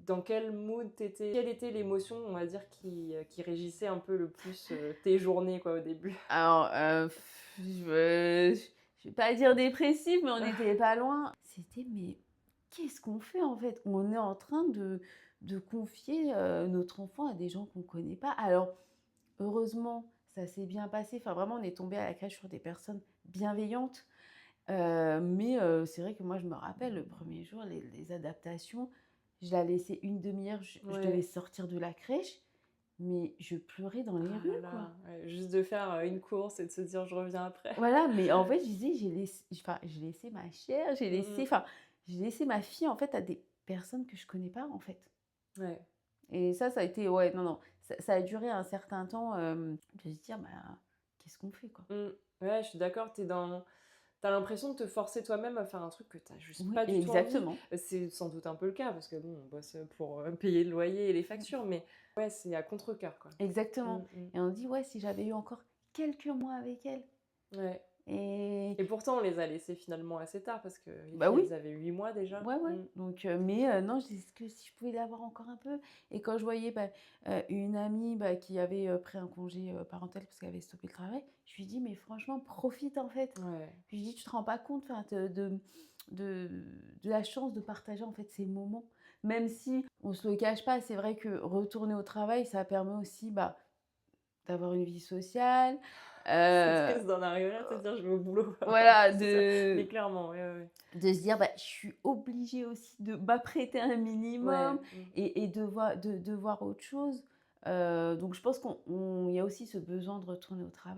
dans quel mood t'étais? Quelle était l'émotion, on va dire, qui régissait un peu le plus, tes journées, quoi, au début? Alors, je vais pas dire dépressif, mais on n'était pas loin. C'était: «Mais qu'est-ce qu'on fait, en fait? On est en train de confier, notre enfant à des gens qu'on connaît pas». Alors, heureusement, ça s'est bien passé. Enfin, vraiment, on est tombé à la crèche sur des personnes bienveillantes. Mais c'est vrai que moi, je me rappelle le premier jour, les adaptations, je la laissais une demi heure, je devais Ouais. sortir de la crèche, mais je pleurais dans les Ah là rues, quoi. là, ouais, juste de faire, une course et de se dire: «Je reviens après». Voilà, mais en fait, je disais: j'ai laissé ma chair, Mmh mh. j'ai laissé ma fille, en fait, à des personnes que je connais pas, en fait. Ouais. Et ça a été ouais, non, non, ça a duré un certain temps, de se dire: «Bah, qu'est-ce qu'on fait, quoi?» Mmh. Ouais, je suis d'accord, tu as l'impression de te forcer toi-même à faire un truc que tu as juste Oui, pas du tout envie. exactement, C'est sans doute un peu le cas parce que bon, on bosse, pour, payer le loyer et les factures, mais ouais, c'est à contre-cœur, quoi. Mmh exactement. mh. Et on dit: «Ouais, si j'avais eu encore quelques mois avec elle». Ouais. Et Et pourtant, on les a laissés finalement assez tard parce que les bah, filles, oui. elles avaient 8 mois déjà. Ouais, ouais, Mmh. donc mais non, je dis: «Est-ce que si je pouvais l'avoir encore un peu?» Et quand je voyais, bah, une amie, bah, qui avait, pris un congé, parental parce qu'elle avait stoppé le travail, je lui dis: «Mais franchement, profite, en fait». Ouais. Je lui dis: «Tu te rends pas compte, enfin, de de la chance de partager, en fait, ces moments». Même si on se le cache pas, c'est vrai que retourner au travail, ça permet aussi, bah, d'avoir une vie sociale, C'est heu, triste d'en arriver là, de se dire: «Je vais au boulot en voilà, plus de ça». Mais clairement, ouais, ouais, ouais. de se dire: «Bah, je suis obligée aussi de m'apprêter un minimum Ouais, mmh. et de voir autre chose». Donc je pense il y a aussi ce besoin de retourner au travail.